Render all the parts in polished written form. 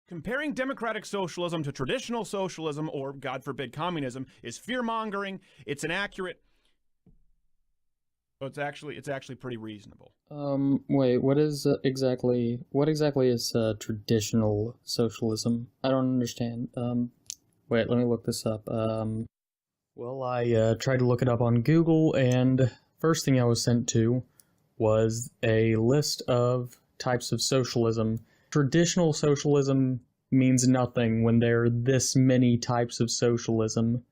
Comparing democratic socialism to traditional socialism, or God forbid communism, is fear-mongering. It's inaccurate. But it's actually pretty reasonable. Wait, what exactly is traditional socialism? I don't understand. Wait, let me look this up. Well, I tried to look it up on Google, and first thing I was sent to was a list of types of socialism. Traditional socialism means nothing when there are this many types of socialism.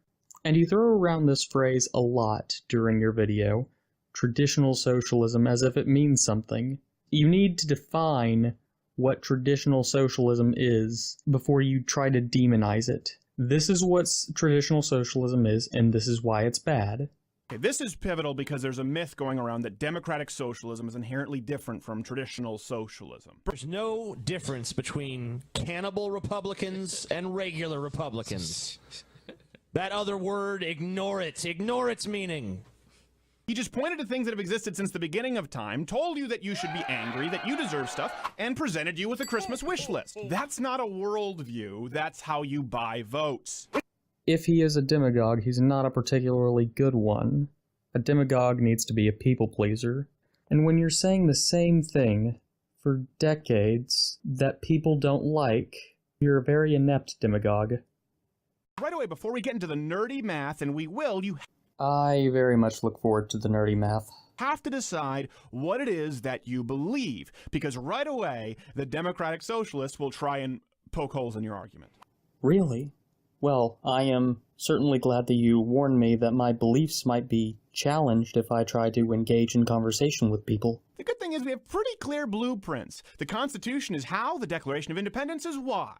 And you throw around this phrase a lot during your video, traditional socialism, as if it means something. You need to define what traditional socialism is before you try to demonize it. This is what traditional socialism is, and this is why it's bad. Okay, this is pivotal because there's a myth going around that democratic socialism is inherently different from traditional socialism. There's no difference between cannibal Republicans and regular Republicans. That other word, ignore it. Ignore its meaning. He just pointed to things that have existed since the beginning of time, told you that you should be angry, that you deserve stuff, and presented you with a Christmas wish list. That's not a worldview. That's how you buy votes. If he is a demagogue, he's not a particularly good one. A demagogue needs to be a people pleaser. And when you're saying the same thing for decades that people don't like, you're a very inept demagogue. Right away, before we get into the nerdy math, and we will, you I very much look forward to the nerdy math. have to decide what it is that you believe, because right away, the democratic socialists will try and poke holes in your argument. Really? Well, I am certainly glad that you warned me that my beliefs might be challenged if I try to engage in conversation with people. The good thing is we have pretty clear blueprints. The Constitution is how, the Declaration of Independence is why.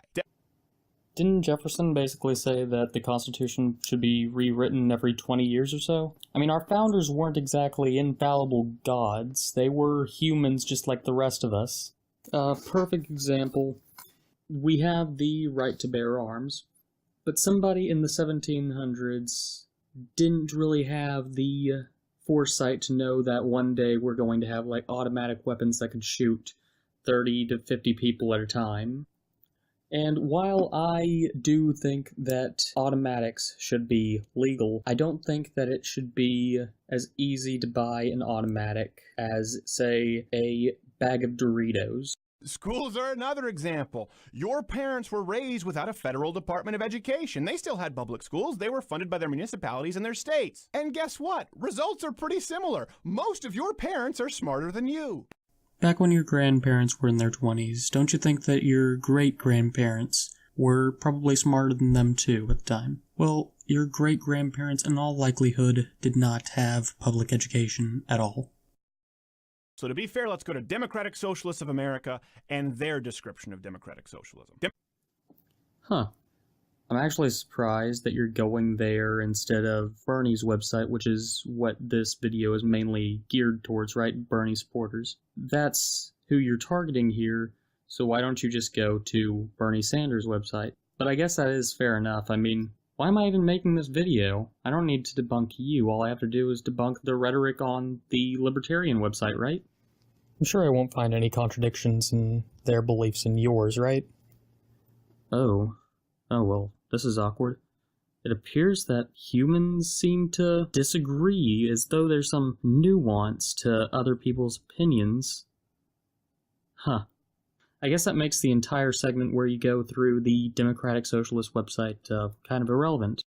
Didn't Jefferson basically say that the Constitution should be rewritten every 20 years or so? I mean, our founders weren't exactly infallible gods. They were humans just like the rest of us. Perfect example. We have the right to bear arms, but somebody in the 1700s didn't really have the foresight to know that one day we're going to have, like, automatic weapons that could shoot 30 to 50 people at a time. And while I do think that automatics should be legal, I don't think that it should be as easy to buy an automatic as, say, a bag of Doritos. Schools are another example. Your parents were raised without a federal Department of Education. They still had public schools. They were funded by their municipalities and their states. And guess what? Results are pretty similar. Most of your parents are smarter than you. Back when your grandparents were in their 20s, don't you think that your great-grandparents were probably smarter than them too at the time? Well, your great-grandparents in all likelihood did not have public education at all. So to be fair, let's go to Democratic Socialists of America and their description of democratic socialism. Huh. I'm actually surprised that you're going there instead of Bernie's website, which is what this video is mainly geared towards, right? Bernie supporters. That's who you're targeting here, so why don't you just go to Bernie Sanders' website? But I guess that is fair enough. I mean, why am I even making this video? I don't need to debunk you. All I have to do is debunk the rhetoric on the Libertarian website, right? I'm sure I won't find any contradictions in their beliefs and yours, right? Oh, well, this is awkward. It appears that humans seem to disagree, as though there's some nuance to other people's opinions. Huh. I guess that makes the entire segment where you go through the Democratic Socialist website kind of irrelevant.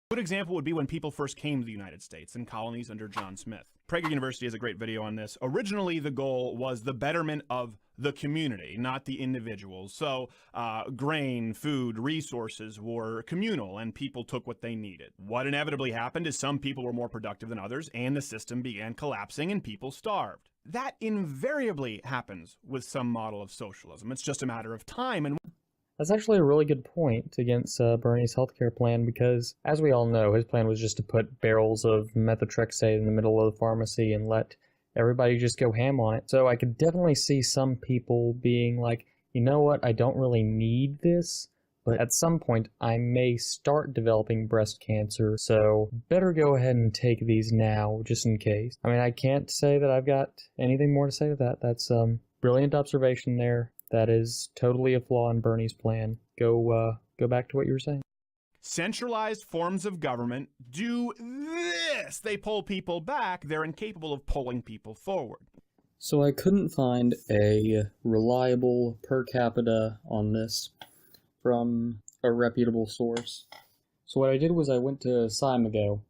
A good example would be when people first came to the United States in colonies under John Smith. Prager University has a great video on this. Originally, the goal was the betterment of the community, not the individuals. So grain, food, resources were communal, and people took what they needed. What inevitably happened is some people were more productive than others, and the system began collapsing, and people starved. That invariably happens with some model of socialism. It's just a matter of time. And that's actually a really good point against Bernie's healthcare plan, because, as we all know, his plan was just to put barrels of methotrexate in the middle of the pharmacy and let everybody just go ham on it. So I could definitely see some people being like, you know what, I don't really need this, but at some point I may start developing breast cancer, so better go ahead and take these now, just in case. I mean, I can't say that I've got anything more to say to that. That's brilliant observation there. That is totally a flaw in Bernie's plan. Go back to what you were saying. Centralized forms of government do this. They pull people back. They're incapable of pulling people forward. So I couldn't find a reliable per capita on this from a reputable source. So what I did was I went to Simago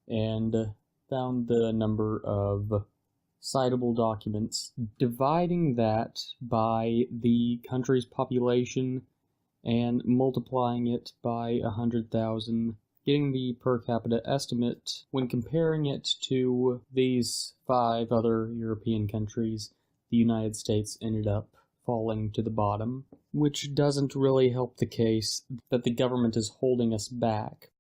and found the number of citable documents, dividing that by the country's population and multiplying it by 100,000, getting the per capita estimate. When comparing it to these 5 other European countries, the United States ended up falling to the bottom, which doesn't really help the case that the government is holding us back